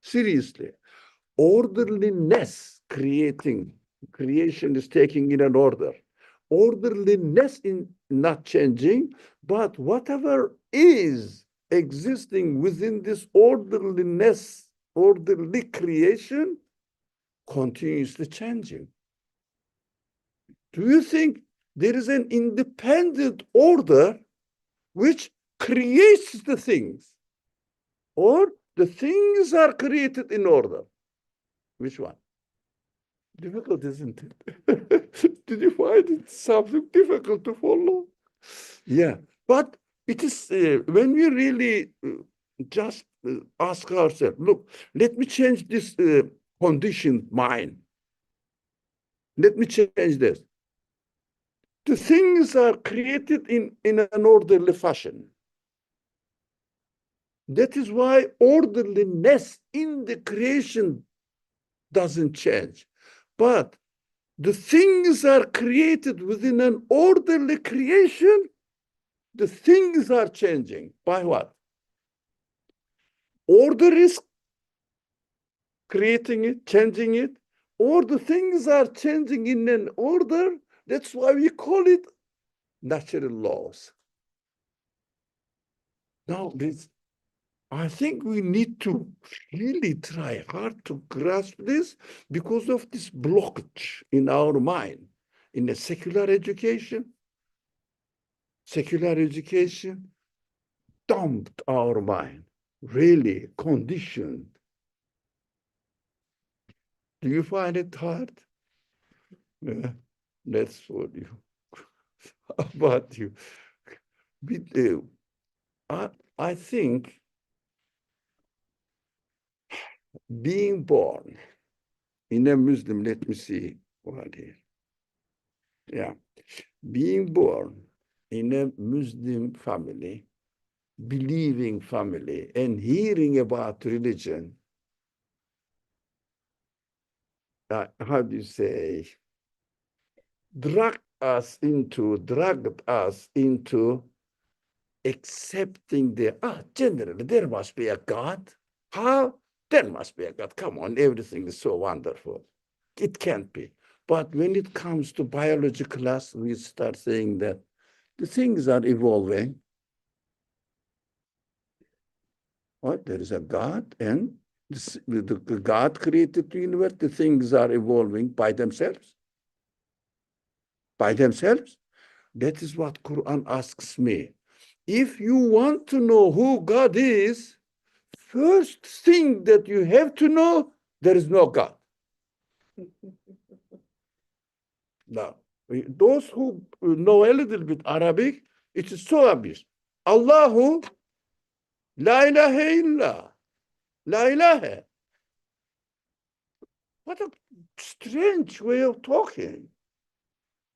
Seriously. Orderliness creation is taking in an order. Orderliness in not changing, but whatever is existing within this orderliness, orderly creation, continuously changing. Do you think there is an independent order which creates the things? Or the things are created in order? Which one? Difficult, isn't it? Did you find it something difficult to follow? Yeah, but it is when we really just ask ourselves, look, let me change this conditioned mind. Let me change this. The things are created in an orderly fashion. That is why orderliness in the creation doesn't change. But the things are created within an orderly creation, the things are changing. By what? Order is creating it, changing it, or the things are changing in an order. That's why we call it natural laws. Now, I think we need to really try hard to grasp this because of this blockage in our mind. In a secular education dumped our mind, really conditioned. Do you find it hard? Yeah, that's what you, how about you? I think being born in a Muslim, let me see what here. Yeah, being born in a Muslim family, believing family, and hearing about religion, how do you say, dragged us into accepting generally, there must be a God. How? There must be a God. Come on, everything is so wonderful. It can't be. But when it comes to biology class, we start saying that the things are evolving. What? There is a God, and the God created the universe. The things are evolving by themselves. By themselves. That is what Qur'an asks me. If you want to know who God is, first thing that you have to know, there is no God. Now, those who know a little bit Arabic, it is so obvious. Allahu la ilaha illa. La ilaha. What a strange way of talking.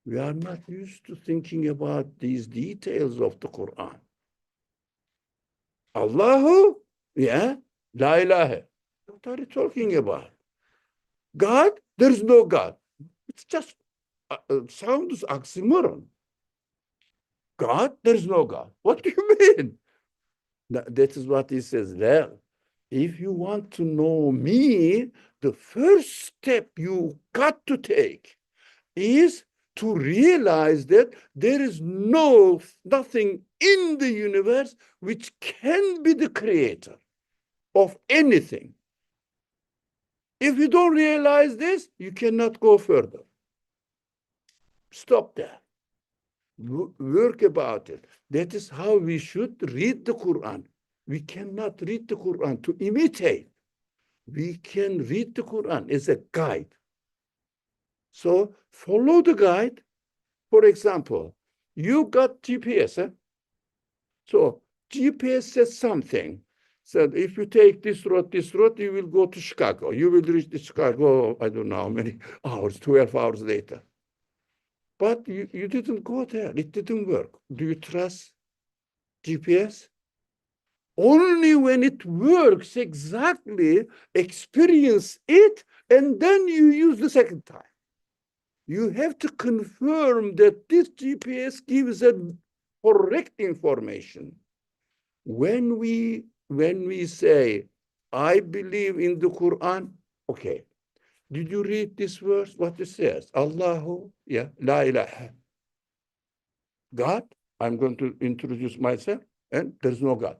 We are not used to thinking about these details of the Quran. Allahu, yeah, la ilaha. What are you talking about? God, there's no God. It's just sounds oxymoron. God, there's no God. What do you mean? That is what he says there. If you want to know me, the first step you got to take is to realize that there is nothing in the universe which can be the creator of anything. If you don't realize this, you cannot go further. Stop there. Work about it. That is how we should read the Quran. We cannot read the Quran to imitate. We can read the Quran as a guide. So follow the guide. For example, you got GPS. So GPS says something. Said if you take this road, you will go to Chicago. You will reach the Chicago, I don't know how many hours, 12 hours later. But you didn't go there. It didn't work. Do you trust GPS? Only when it works exactly, experience it, and then you use the second time. You have to confirm that this GPS gives a correct information. When we say, I believe in the Quran, okay, did you read this verse? What it says? Allahu, yeah, la ilaha. God, I'm going to introduce myself, and there's no God.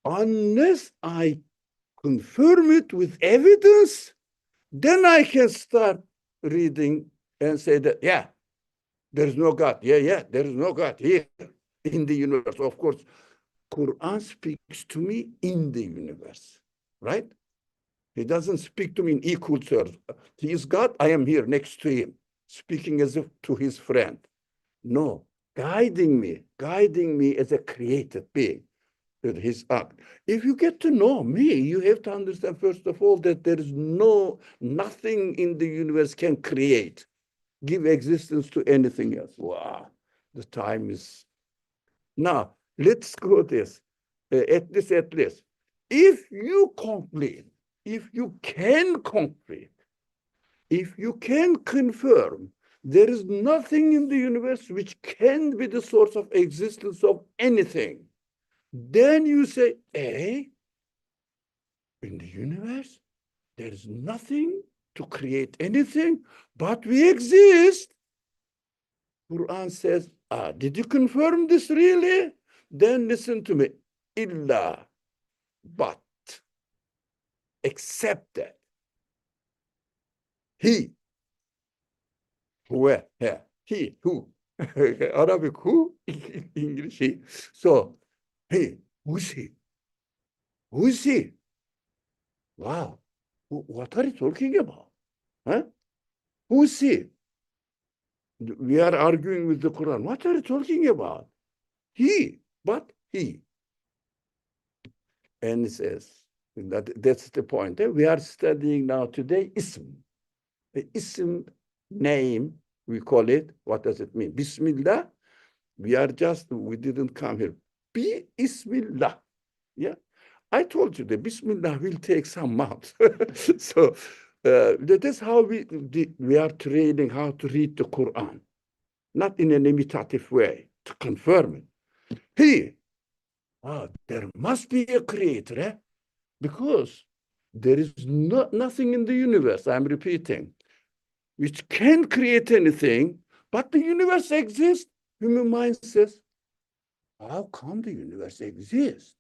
Unless I confirm it with evidence, then I can start reading and say that, yeah, there's no God. Yeah, there is no God here in the universe. Of course, Quran speaks to me in the universe, right? He doesn't speak to me in equal terms. He is God, I am here next to him, speaking as if to his friend. No, guiding me as a created being with his act. If you get to know me, you have to understand, first of all, that there is nothing in the universe can create, give existence to anything else. Wow, the time is. Now, let's go this, at least. If you complete, if you can complete, if you can confirm there is nothing in the universe which can be the source of existence of anything, then you say, in the universe, there is nothing to create anything, but we exist. Quran says, did you confirm this really? Then listen to me. Illa, but, except that. He, who, he, who. Arabic who, English he. So, who's he? Who is he? Wow, what are you talking about? Huh? Who is he? We are arguing with the Quran. What are you talking about? He, but he. And it says, that's the point. We are studying now today ism. The ism name, we call it, what does it mean? Bismillah. We didn't come here. Bismillah. Yeah. I told you that Bismillah will take some months. So that is how we are training how to read the Quran, not in an imitative way, to confirm it. There must be a creator, because there is nothing in the universe, I'm repeating, which can create anything, but the universe exists. Human mind says, how come the universe exists?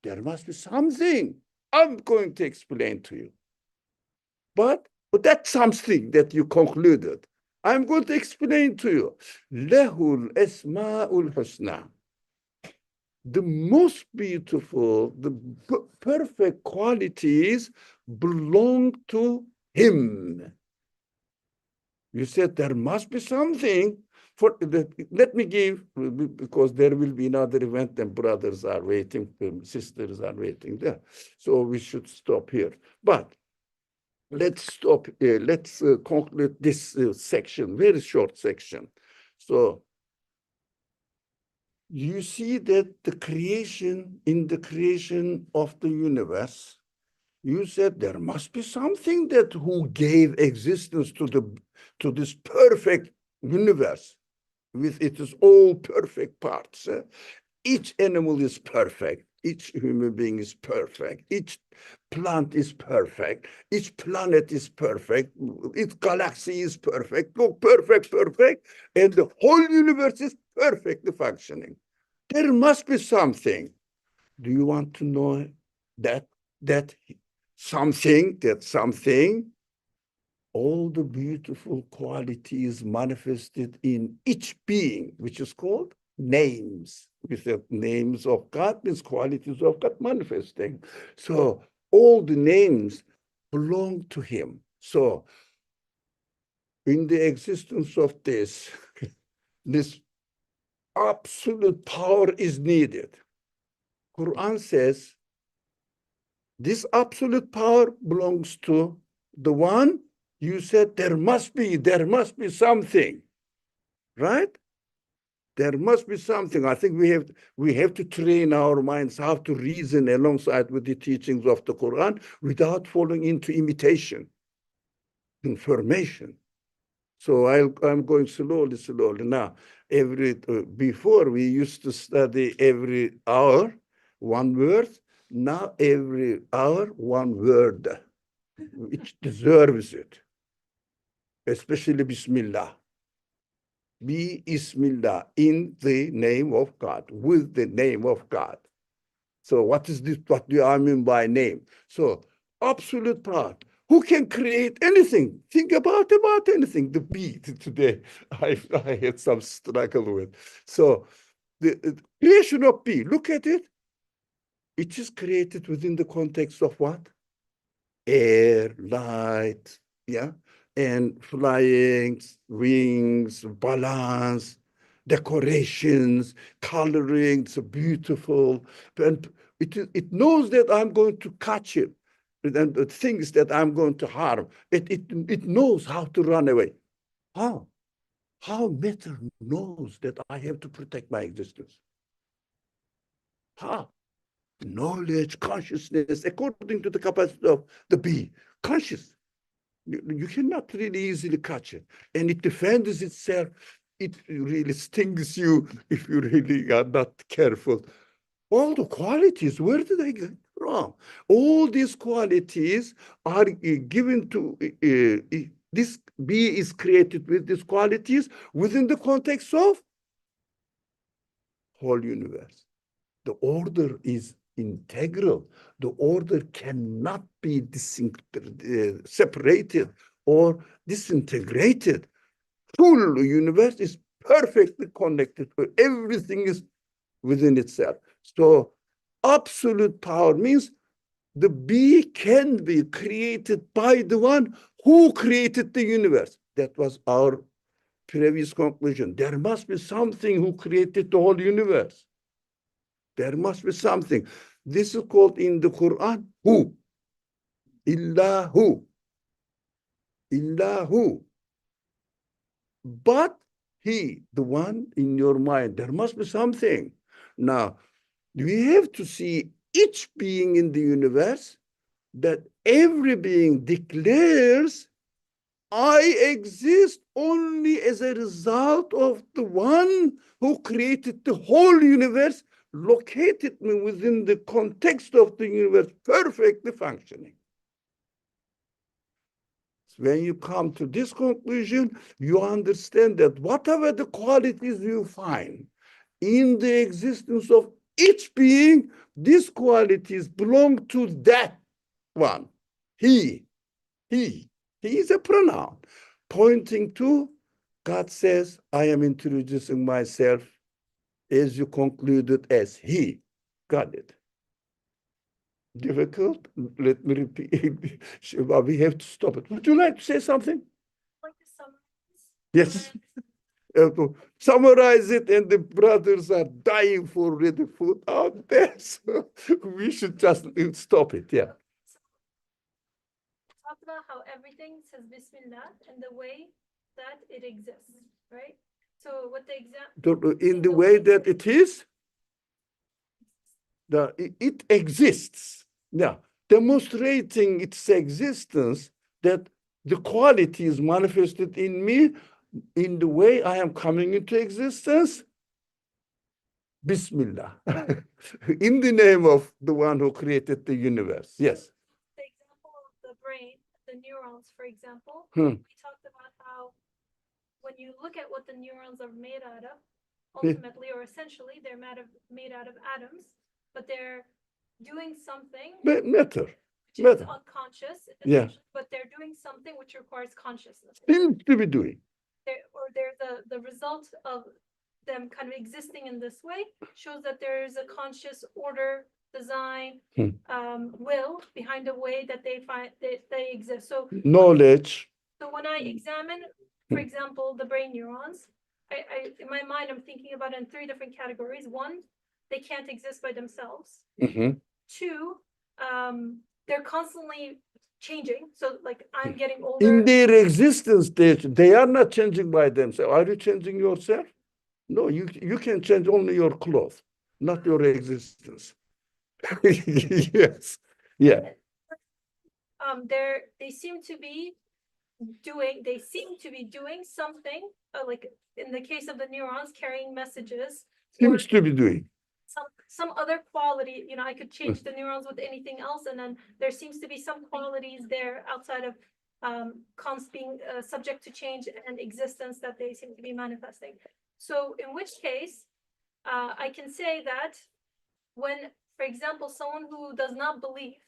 There must be something. I'm going to explain to you. But that's something that you concluded. I'm going to explain to you. Lahul Esma'ul Husna. The most beautiful, the perfect qualities belong to him. You said there must be something. Let me give, because there will be another event and brothers are waiting, sisters are waiting there. So we should stop here. But let's stop, let's conclude this section, very short section. So you see that in the creation of the universe, you said there must be something that who gave existence to this perfect universe with its all perfect parts. Each animal is perfect. Each human being is perfect. Each plant is perfect. Each planet is perfect. Each galaxy is perfect. Oh, perfect, perfect. And the whole universe is perfectly functioning. There must be something. Do you want to know that something? All the beautiful qualities manifested in each being, which is called names. We said names of God means qualities of God manifesting. So all the names belong to him. So in the existence of this, this absolute power is needed. Quran says this absolute power belongs to the one you said there must be something, right? There must be something. I think we have to train our minds how to reason alongside with the teachings of the Quran without falling into imitation, information. So I'm going slowly now. Before we used to study every hour one word. Now every hour one word, which deserves it. Especially Bismillah. Bismillah, in the name of God, with the name of God. So what is this? What do I mean by name? So absolute power. Who can create anything? Think about anything. The bee today, I had some struggle with. So the creation of bee, look at it. It is created within the context of what? Air, light, yeah, and flying, wings, balance, decorations, coloring, it's beautiful. And it knows that I'm going to catch it, and the things that I'm going to harm. It knows how to run away. How? How matter knows that I have to protect my existence? How? Knowledge, consciousness, according to the capacity of the bee, conscious. You cannot really easily catch it. And it defends itself. It really stings you if you really are not careful. All the qualities, where did I get from? All these qualities are given to, this bee is created with these qualities within the context of whole universe. The order is integral. The order cannot be separated or disintegrated. Full universe is perfectly connected. Everything is within itself. So absolute power means the bee can be created by the one who created the universe. That was our previous conclusion. There must be something who created the whole universe. There must be something. This is called in the Quran, who? Illahu. Illahu. But he, the one in your mind, there must be something. Now, we have to see each being in the universe, that every being declares, I exist only as a result of the one who created the whole universe, located me within the context of the universe, perfectly functioning. When you come to this conclusion, you understand that whatever the qualities you find in the existence of each being, these qualities belong to that one. He is a pronoun pointing to God says, I am introducing myself as you concluded as he. Got it. Difficult? Let me repeat. We have to stop it. Would you like to say something? Like to summarize? Yes. Summarize it, and the brothers are dying for ready food out there. So we should just stop it. Yeah. Talk about how everything says Bismillah and the way that it exists, right? So what the example In the way that it is, it exists. Yeah, demonstrating its existence, that the quality is manifested in me in the way I am coming into existence. Bismillah. In the name of the one who created the universe. Yes. The example of the brain, the neurons, for example, Hmm. we talked about how when you look at what the neurons are made out of, Yeah. ultimately or essentially, they're made out of atoms, but they're doing something Matter. which is Matter. unconscious, Yeah. essentially, but they're doing something which requires consciousness. Seems to be doing. They're the result of them kind of existing in this way shows that there is a conscious order, design, will behind the way that they exist. So Knowledge. when I examine, for example, the brain neurons, in my mind, I'm thinking about it in three different categories. One, they can't exist by themselves. Mhm. Two, they're constantly changing. So like I'm getting In older. their existence, they are not changing by themselves. Are you changing yourself? No, you can change only your clothes, not your existence. Yes. Yeah. They seem to be doing something, like in the case of the neurons, carrying messages, or Seems to be doing. some other quality. I could change the neurons with anything else, and then there seems to be some qualities there outside of being subject to change and existence that they seem to be manifesting. So in which case, I can say that when, for example, someone who does not believe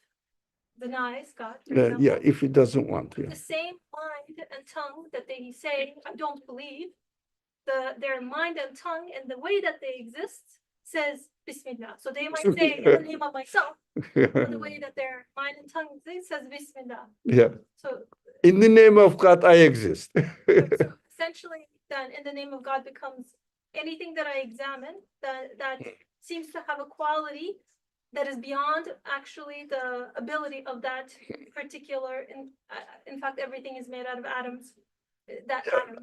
denies God, for example, Yeah, if he doesn't want to. the same mind and tongue that they say, I don't believe, their mind and tongue and the way that they exist says Bismillah. So they might say in the name of myself, but the way that their mind and tongue says Bismillah. Yeah. So in the name of God, I exist. so essentially, then in the name of God becomes anything that I examine that seems to have a quality that is beyond actually the ability of that particular. In fact, everything is made out of atoms.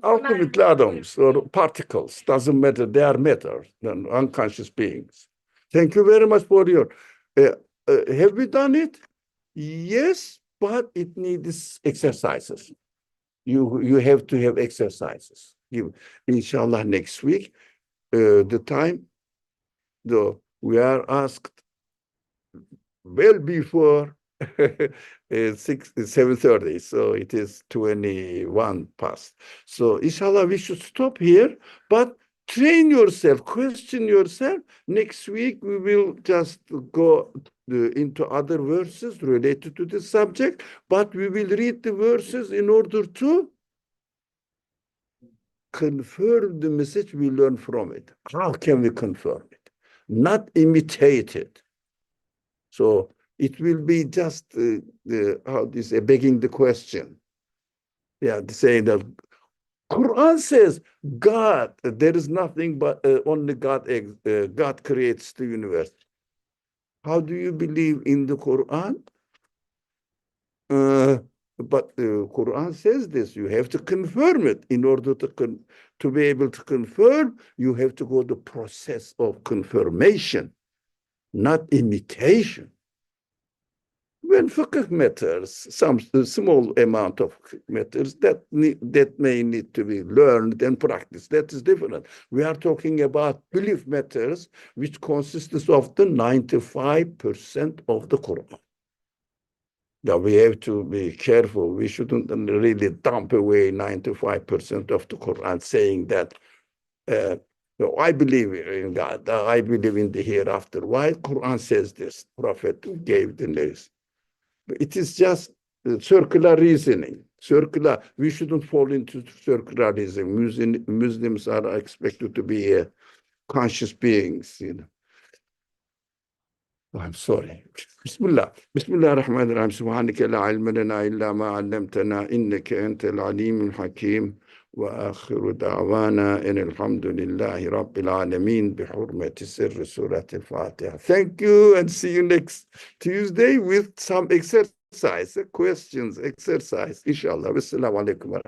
Ultimately, atoms or particles, doesn't matter. They are matter, unconscious beings. Thank you very much for your. Have we done it? Yes, but it needs exercises. You have to have exercises. Inshallah, next week, the time, though, we are asked well before 7:30, so it is 21 past. So inshallah, we should stop here, but train yourself, question yourself. Next week, we will just go into other verses related to the subject, but we will read the verses in order to confirm the message we learn from it. How can we confirm it? Not imitate it. So it will be just begging the question. Yeah, saying that Quran says God, there is nothing but only God. God creates the universe. How do you believe in the Quran? But the Quran says this. You have to confirm it. In order to be able to confirm, you have to go the process of confirmation, not imitation. When fiqh matters, some small amount of matters that may need to be learned and practiced. That is different. We are talking about belief matters, which consists of the 95% of the Quran. Now we have to be careful. We shouldn't really dump away 95% of the Quran, saying that I believe in God. I believe in the hereafter. Why? Quran says this. Prophet gave the news. It is just circular reasoning. We shouldn't fall into circular reasoning. Muslims are expected to be conscious beings. I'm sorry. Bismillah. Bismillah ar-Rahman ar-Rahim. Subhanaka la ilma lana illa ma 'allamtana innaka antal alim al-hakim. وآخر دعوانا إن الحمد لله رب العالمين بحرمة سر سورة الفاتحة. Thank you and see you next Tuesday with some exercise, questions, exercise. Inshallah. Wassalamu alaikum.